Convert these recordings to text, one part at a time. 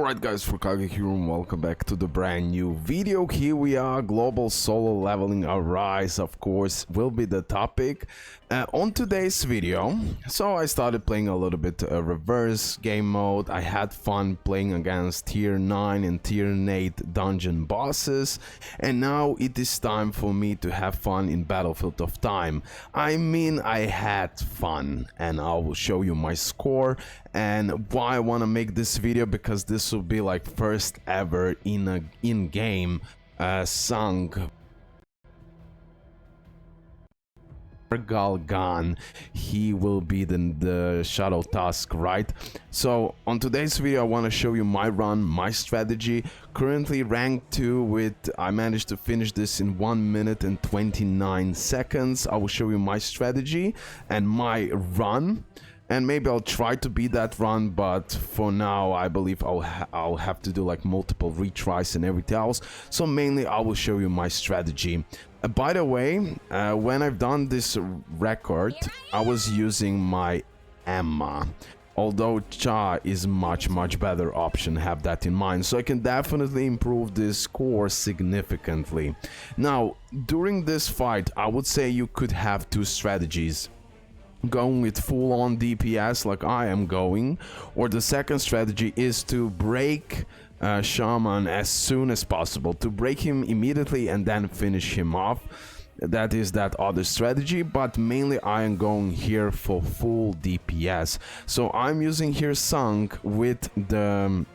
Alright guys, RoKage here and welcome back to the brand new video. Here we are, global solo leveling Arise, of course, will be the topic on today's video. So I started playing a little bit reverse game mode. I had fun playing against tier 9 and tier 8 dungeon bosses, and now it is time for me to have fun in Battlefield of Time. I mean, I had fun, and I will show you my score and why I want to make this video, because this will be like first ever in-game Sung KARGALAN. He will be the shadow task, right? So on today's video I want to show you my run, my strategy. Currently rank 2 with, I managed to finish this in 1 minute and 29 seconds. I will show you my strategy and my run. And maybe I'll try to beat that run, but for now I believe I'll have to do like multiple retries and everything else. So mainly I will show you my strategy. By the way, when I've done this record, I was using my Emma. Although Cha is much better option, have that in mind. So I can definitely improve this score significantly. Now, during this fight, I would say you could have two strategies. Going with full-on DPS like I am going, or the second strategy is to break Shaman as soon as possible, to break him immediately and then finish him off. That is that other strategy, but mainly I am going here for full DPS. So I'm using here Sung with the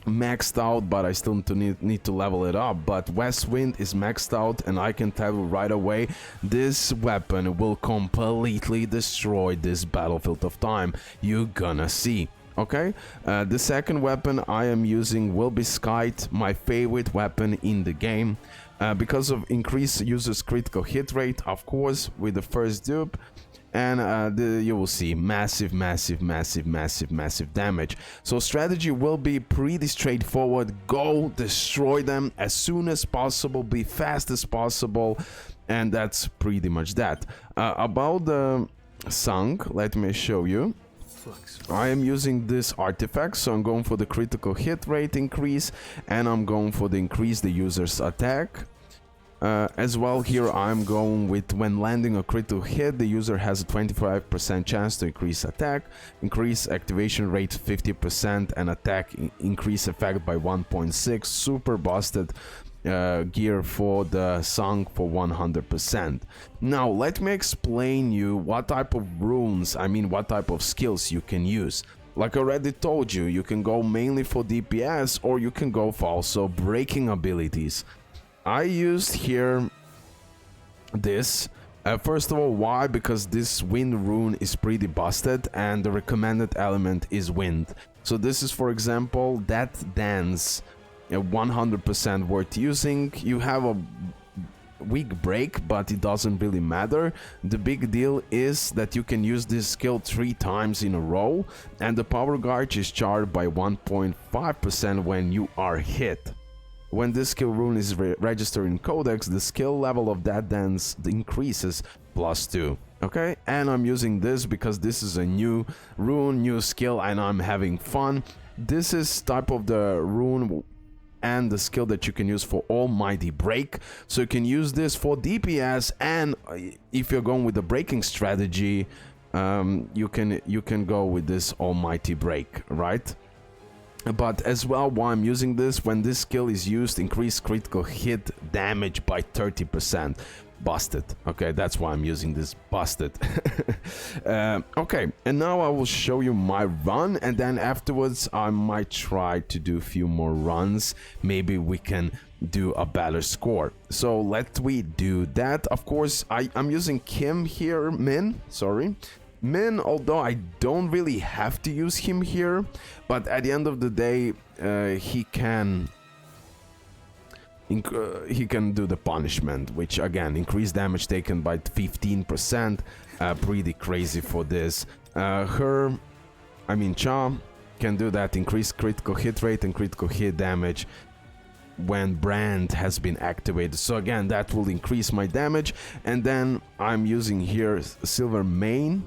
maxed out, but I still need to level it up. But West Wind is maxed out, and I can tell you right away, this weapon will completely destroy this Battlefield of Time. You're gonna see. Okay, the second weapon I am using will be Skite, my favorite weapon in the game, because of increased user's critical hit rate, of course, with the first dupe. And you will see massive damage. So strategy will be pretty straightforward. Go destroy them as soon as possible, be fast as possible, and that's pretty much that. About the Sung, let me show you. I am using this artifact, so I'm going for the critical hit rate increase, and I'm going for the increase the user's attack. As well, here I'm going with when landing a critical hit, the user has a 25% chance to increase attack, increase activation rate 50%, and attack increase effect by 1.6. Super busted gear for the Sung for 100%. Now let me explain you what type of runes, I mean what type of skills you can use. Like I already told you, you can go mainly for DPS, or you can go for also breaking abilities. I used here this. First of all, why? Because this wind rune is pretty busted and the recommended element is wind. So this is, for example, that dance, 100% worth using. You have a weak break, but it doesn't really matter. The big deal is that you can use this skill 3 times in a row, and the power gauge is charged by 1.5% when you are hit. When this skill rune is registered in Codex, the skill level of that dance increases +2. Okay, and I'm using this because this is a new rune, new skill, and I'm having fun. This is type of the rune and the skill that you can use for Almighty Break. So you can use this for DPS, and if you're going with the breaking strategy, you can go with this Almighty Break, right? But as well, why I'm using this, when this skill is used, increase critical hit damage by 30%. Busted. Okay, that's why I'm using this. Busted. Okay, and now I will show you my run, and then afterwards I might try to do a few more runs. Maybe we can do a better score. So let we do that. Of course, I'm using Kim here, Min, although I don't really have to use him here, but at the end of the day, he can do the punishment, which again, increase damage taken by 15%, pretty crazy for this. Cha can do that, increase critical hit rate and critical hit damage when brand has been activated. So again, that will increase my damage. And then I'm using here Silver Mane.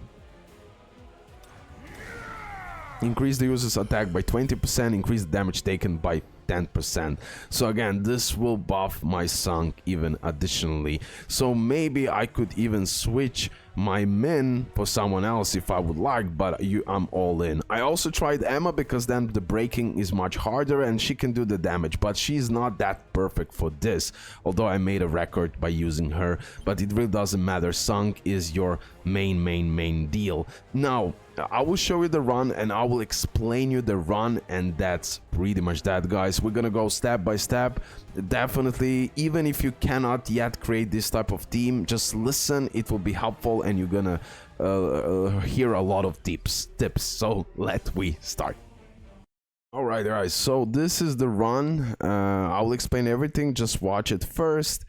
increase the user's attack by 20%, increase the damage taken by 10%. So again, this will buff my Sung even additionally. So maybe I could even switch my Min for someone else if I would like, but I'm all in. I also tried Emma because then the breaking is much harder and she can do the damage, but she's not that perfect for this, although I made a record by using her, but it really doesn't matter. Sung is your main deal. Now I will show you the run and I will explain you the run, and that's pretty much that, guys. We're gonna go step by step. Definitely, even if you cannot yet create this type of team, just listen, it will be helpful and you're gonna hear a lot of tips. So let we start. Alright, so this is the run. I will explain everything, just watch it first.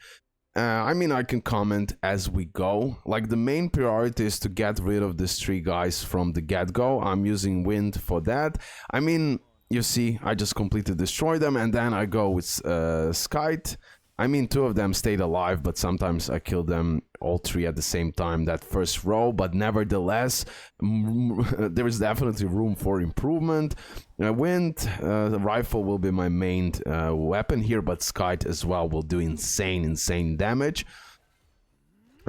I mean, I can comment as we go. Like, the main priority is to get rid of these 3 guys from the get-go. I'm using Wind for that. I mean, you see, I just completely destroy them, and then I go with Skite. I mean, 2 of them stayed alive, but sometimes I kill them all 3 at the same time, that first row. But nevertheless, there is definitely room for improvement. Wind, the rifle will be my main weapon here, but Skite as well will do insane damage.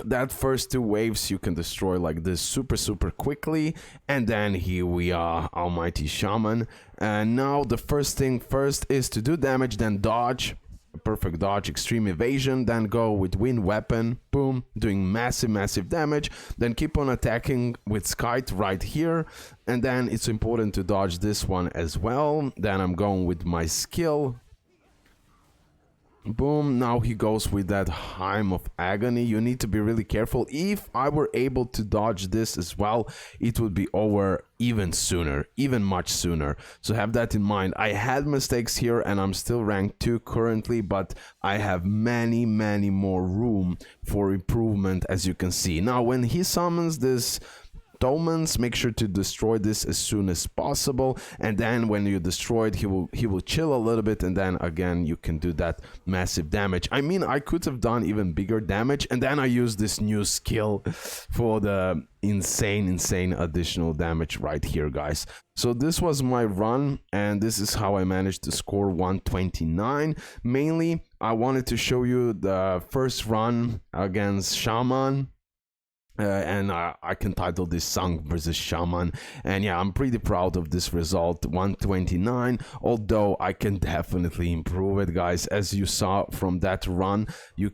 That first 2 waves you can destroy like this super quickly, and then here we are, Almighty Shaman. And now the first thing first is to do damage, then dodge. Perfect dodge, extreme evasion, then go with wind weapon, boom, doing massive damage, then keep on attacking with Skite right here, and then it's important to dodge this one as well. Then I'm going with my skill, boom. Now he goes with that Hymn of Agony. You need to be really careful. If I were able to dodge this as well, it would be over even sooner, even much sooner. So have that in mind. I had mistakes here and I'm still rank 2 currently, but I have many more room for improvement, as you can see. Now when he summons this Dolmens, make sure to destroy this as soon as possible, and then when you destroy it, he will chill a little bit, and then again you can do that massive damage. I mean, I could have done even bigger damage, and then I used this new skill for the insane additional damage right here, guys. So this was my run, and this is how I managed to score 129. Mainly I wanted to show you the first run against Shaman. And I can title this Sung versus Shaman, and yeah, I'm pretty proud of this result, 129, although I can definitely improve it, guys. As you saw from that run,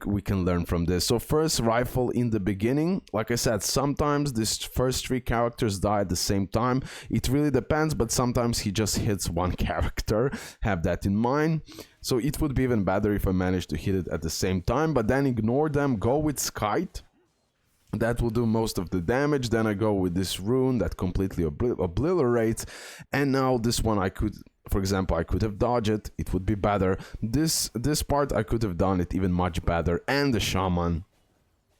we can learn from this. So first rifle in the beginning, like I said, sometimes these first 3 characters die at the same time. It really depends, but sometimes he just hits 1 character, have that in mind. So it would be even better if I managed to hit it at the same time, but then ignore them, go with Skite. That will do most of the damage. Then I go with this rune that completely obliterates, and now this one I could, for example, I could have dodged it, it would be better. This part I could have done it even much better, and the Shaman.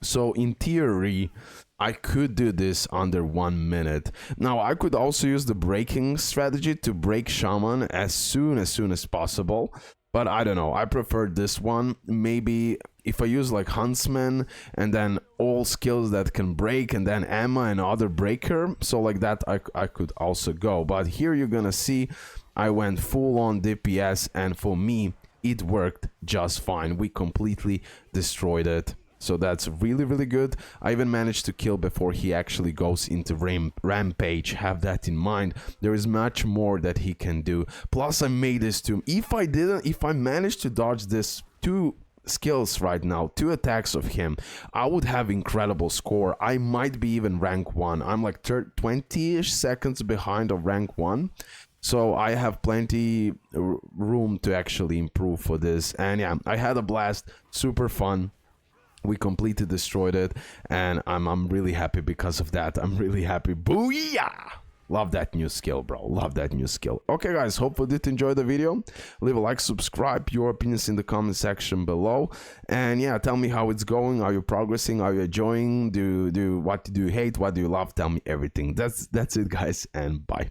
So in theory I could do this under 1 minute. Now I could also use the breaking strategy to break Shaman as soon as possible, but I don't know, I prefer this one. Maybe if I use like Huntsman and then all skills that can break, and then Emma and other breaker, so like that I could also go. But here you're gonna see I went full on DPS, and for me it worked just fine. We completely destroyed it. So that's really good. I even managed to kill before he actually goes into rampage. Have that in mind. There is much more that he can do. Plus I made this too. If I managed to dodge this 2 skills right now, 2 attacks of him, I would have incredible score. I might be even rank 1. I'm like 20-ish seconds behind of rank 1. So I have plenty room to actually improve for this. And yeah, I had a blast, super fun. We completely destroyed it, and I'm really happy because of that. I'm really happy. Booyah! Love that new skill, bro. Love that new skill. Okay, guys, hopefully you did enjoy the video. Leave a like, subscribe, your opinions in the comment section below. And yeah, tell me how it's going. Are you progressing? Are you enjoying? What do you hate? What do you love? Tell me everything. That's it, guys, and bye.